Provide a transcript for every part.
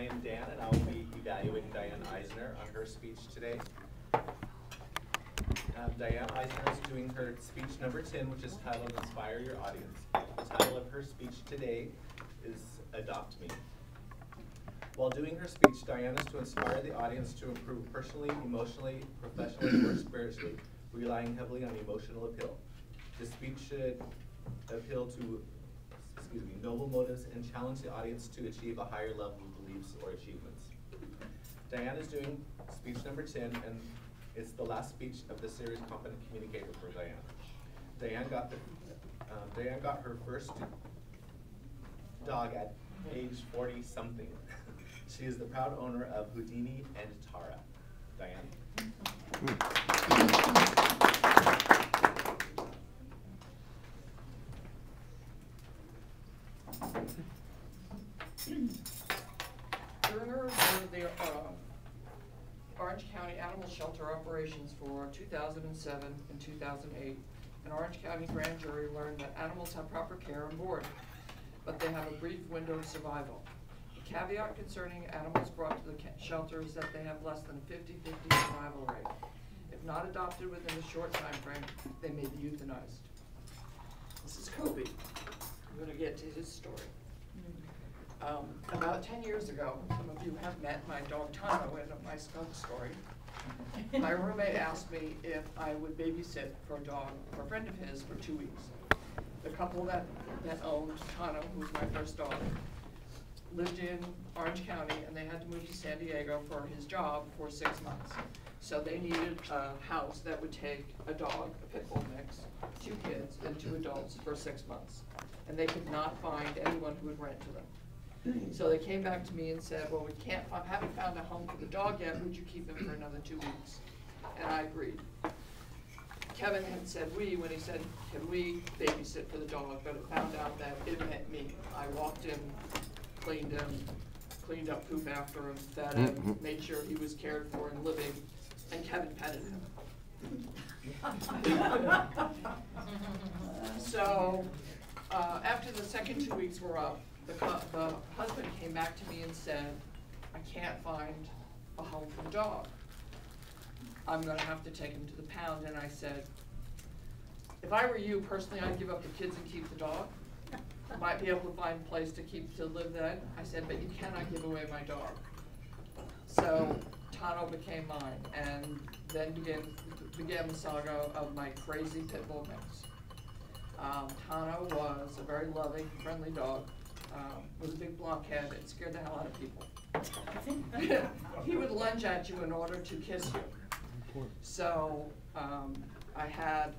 am Dan, and I will be evaluating Diane Eisner on her speech today. Diane Eisner is doing her speech number 10, which is titled Inspire Your Audience. The title of her speech today is Adopt Me. While doing her speech, Diane is to inspire the audience to improve personally, emotionally, professionally, or spiritually, relying heavily on emotional appeal. The speech should appeal to noble motives and challenge the audience to achieve a higher level of beliefs or achievements. Diane is doing speech number 10, and it's the last speech of the series Competent Communicator for Diane. Diane got her first dog at age 40-something. She is the proud owner of Houdini and Tara. Diane. During a review of the Orange County Animal Shelter operations for 2007 and 2008, an Orange County grand jury learned that animals have proper care and board, but they have a brief window of survival. The caveat concerning animals brought to the shelter is that they have less than a 50-50 survival rate. If not adopted within a short time frame, they may be euthanized. This is Kobe. I'm going to get to his story. About 10 years ago, some of you have met my dog Tano in my skunk story. My roommate asked me if I would babysit for a dog, for a friend of his, for 2 weeks. The couple that owned Tano, who was my first dog, lived in Orange County, and they had to move to San Diego for his job for 6 months. So they needed a house that would take a dog, a pit bull mix, 2 kids, and 2 adults for 6 months. And they could not find anyone who would rent to them. So they came back to me and said, well, we haven't found a home for the dog yet, would you keep him for another 2 weeks? And I agreed. Kevin had said we when he said, can we babysit for the dog, but it found out that it meant me. I walked in, cleaned him, cleaned up poop after him, fed him, made sure he was cared for and living, and Kevin petted him. So after the second 2 weeks were up, the husband came back to me and said, I can't find a home for the dog. I'm going to have to take him to the pound. And I said, if I were you, personally, I'd give up the kids and keep the dog. I might be able to find a place to live then. I said, but you cannot give away my dog. So Tano became mine, and then began the saga of my crazy pit bull mix. Tano was a very loving, friendly dog. With a big blockhead. It scared the hell out of people. He would lunge at you in order to kiss you. So I had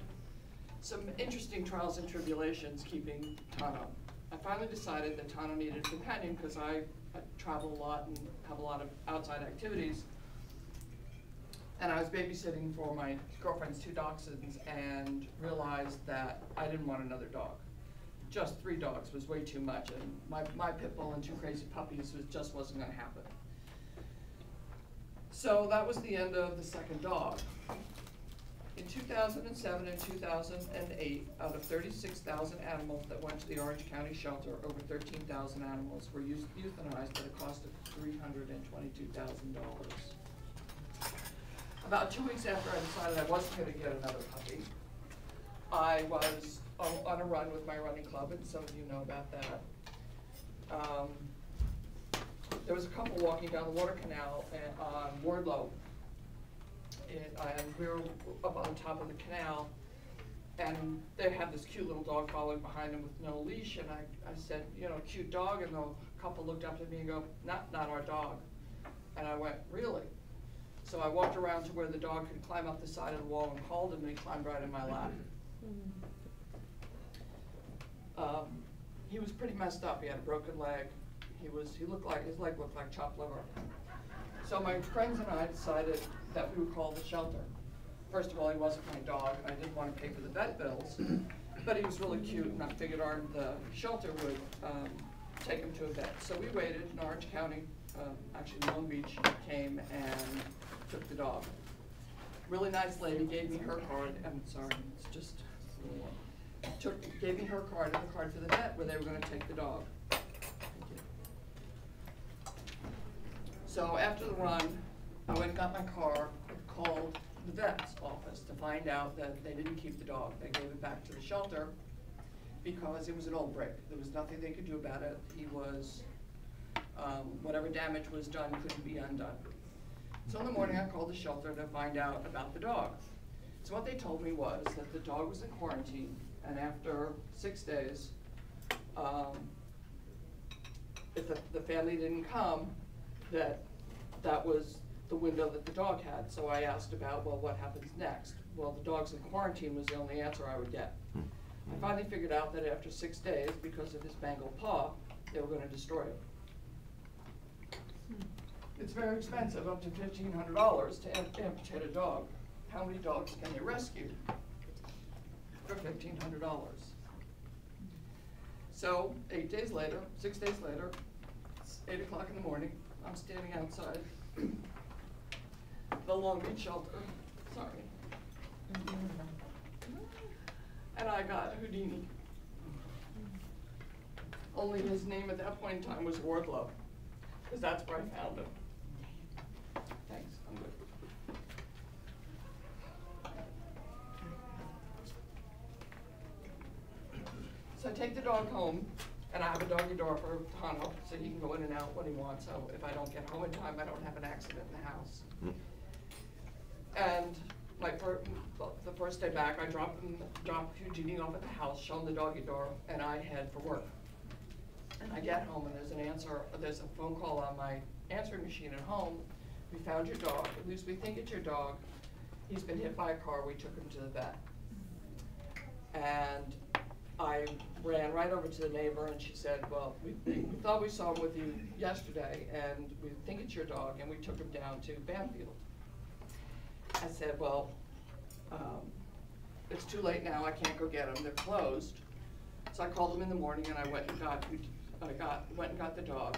some interesting trials and tribulations keeping Tano. I finally decided that Tano needed a companion because I travel a lot and have a lot of outside activities. And I was babysitting for my girlfriend's 2 dachshunds and realized that I didn't want another dog. Just 3 dogs was way too much, and my pit bull and 2 crazy puppies just wasn't going to happen. So that was the end of the second dog. In 2007 and 2008, out of 36,000 animals that went to the Orange County shelter, over 13,000 animals were euthanized at a cost of $322,000. About 2 weeks after I decided I wasn't going to get another puppy, I was on a run with my running club, and some of you know about that. There was a couple walking down the water canal on Wardlow, and we were up on top of the canal, and they had this cute little dog following behind them with no leash, and I said, you know, cute dog, and the couple looked up at me and go, not our dog. And I went, really? So I walked around to where the dog could climb up the side of the wall and called him, and he climbed right in my lap. He was pretty messed up. He had a broken leg. His leg looked like chopped liver. So my friends and I decided that we would call the shelter. First of all, he wasn't my dog, and I didn't want to pay for the vet bills, but he was really cute, and I figured the shelter would take him to a vet. So we waited, and Orange County, actually Long Beach, came and took the dog. Really nice lady gave me her card. I'm sorry, it's just a little warm. Gave me her card and the card for the vet where they were going to take the dog. So after the run, I went and got my car, called the vet's office to find out that they didn't keep the dog. They gave it back to the shelter because it was an old break. There was nothing they could do about it. He was, whatever damage was done couldn't be undone. So in the morning, I called the shelter to find out about the dog. So what they told me was that the dog was in quarantine, and after 6 days, if the family didn't come, that was the window that the dog had. So I asked about, well, what happens next? Well, the dog's in quarantine was the only answer I would get. I finally figured out that after 6 days, because of his mangled paw, they were gonna destroy it. It's very expensive, up to $1,500 to amputate a dog. How many dogs can they rescue for $1,500? So 6 days later, it's 8 o'clock in the morning, I'm standing outside the Long Beach shelter, sorry. And I got Houdini. Only his name at that point in time was Wardlow, because that's where I found him. Thanks, I'm good. So I take the dog home, and I have a doggy door for Hano, so he can go in and out when he wants, so if I don't get home in time, I don't have an accident in the house. And the first day back, I dropped Eugenie off at the house, show him the doggy door, and I head for work. And I get home, and there's a phone call on my answering machine at home. We found your dog, at least we think it's your dog. He's been hit by a car, we took him to the vet. And I ran right over to the neighbor, and she said, well, we thought we saw him with you yesterday, and we think it's your dog, and we took him down to Banfield. I said, well, it's too late now, I can't go get him, they're closed. So I called him in the morning, and I went and got the dog,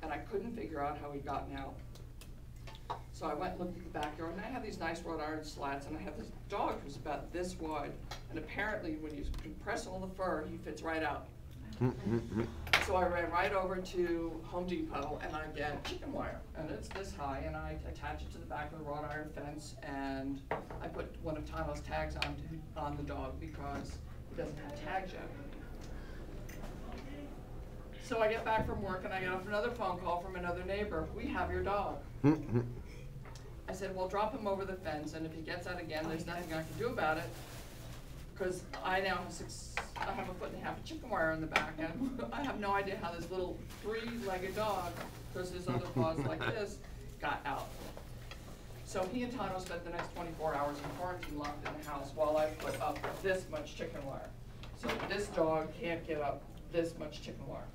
and I couldn't figure out how he'd gotten out. So I went and looked at the backyard, and I have these nice wrought iron slats, and I have this dog who's about this wide, and apparently when you compress all the fur, he fits right out. So I ran right over to Home Depot, and I get chicken wire, and it's this high, and I attach it to the back of the wrought iron fence, and I put one of Tano's tags on the dog because he doesn't have tags yet. So I get back from work, and I get off another phone call from another neighbor. We have your dog. I said, well, drop him over the fence, and if he gets out again, there's nothing I can do about it, because I now have a foot and a half of chicken wire in the back, and I have no idea how this little 3-legged dog, because his other paws like this, got out. So he and Tano spent the next 24 hours in quarantine locked in the house while I put up this much chicken wire. So this dog can't get up this much chicken wire.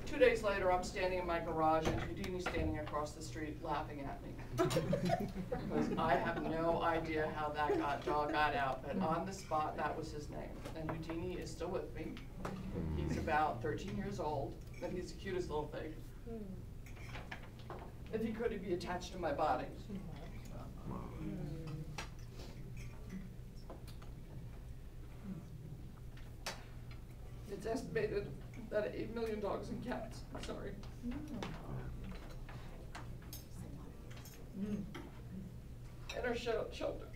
2 days later, I'm standing in my garage, and Houdini's standing across the street laughing at me. Because I have no idea how that dog got out, but on the spot, that was his name. And Houdini is still with me. He's about 13 years old, and he's the cutest little thing. If he could, he'd be attached to my body. It's estimated that 8 million dogs and cats, sorry, in our shelter.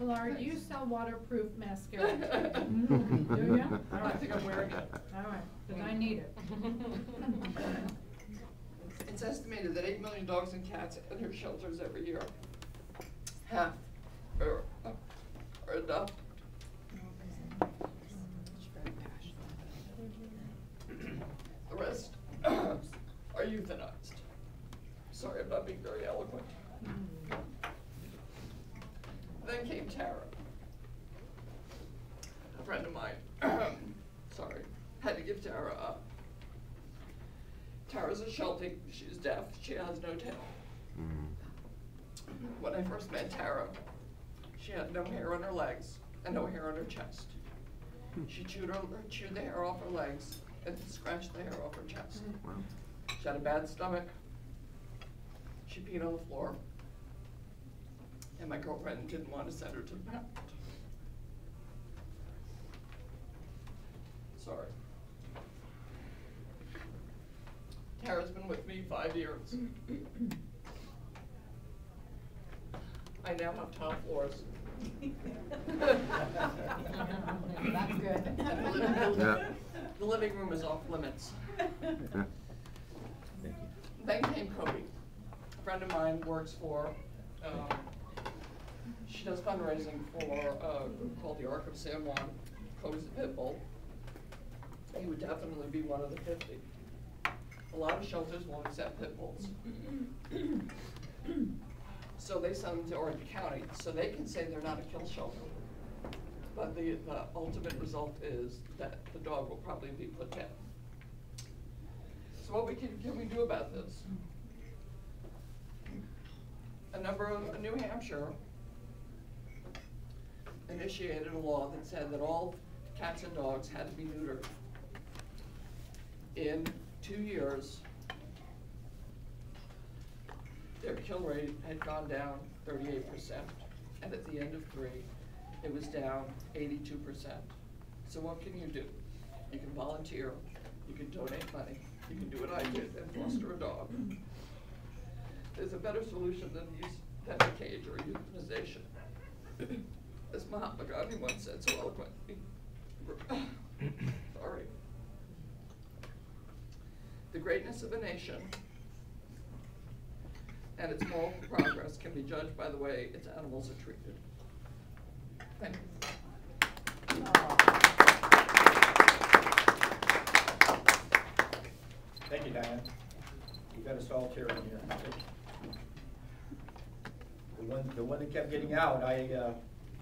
Laura, do you sell waterproof mascara? Do you? I think I'm wearing it. All right, because I need it. It's estimated that 8 million dogs and cats enter shelters every year. Half are adopted. The rest are euthanized. Sorry, I'm not being very eloquent. Then came Tara, a friend of mine. Sorry, had to give Tara up. Tara's a Sheltie, she's deaf, she has no tail. When I first met Tara, she had no hair on her legs and no hair on her chest. She chewed the hair off her legs and scratched the hair off her chest. She had a bad stomach. She peed on the floor. And my girlfriend didn't want to send her to the pound. Sorry. Tara's been with me 5 years. I now have tile floors. That's good. Yeah. The living room is off limits. Yeah. Then came Cody. A friend of mine works for, she does fundraising for a group called the Arc of San Juan. Cody's a pit bull. He would definitely be one of the 50. A lot of shelters won't accept pit bulls. So they send them to Orange County, so they can say they're not a kill shelter. But the ultimate result is that the dog will probably be put down. So what can we do about this? New Hampshire initiated a law that said that all cats and dogs had to be neutered. In 2 years, their kill rate had gone down 38%, and at the end of 3, it was down 82%. So what can you do? You can volunteer, you can donate money, you can do what I did and foster a dog. There's a better solution than a cage or euthanization. As Mahatma Gandhi once said so eloquently. Sorry. The greatness of a nation and its moral progress can be judged by the way its animals are treated. Thank you. Thank you, Diane. You got us all tearing here. The one that kept getting out, I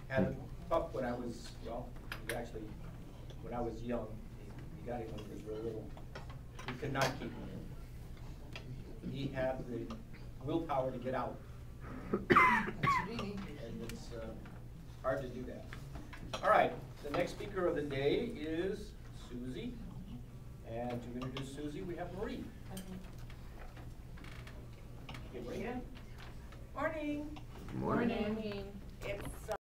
had a pup when I was, well, actually, when I was young. He got him when he was real little. He could not keep him in. He had the willpower to get out. And it's hard to do that. All right, the next speaker of the day is Susie. And to introduce Susie, we have Marie. Okay, Marie. Morning. Morning. Morning.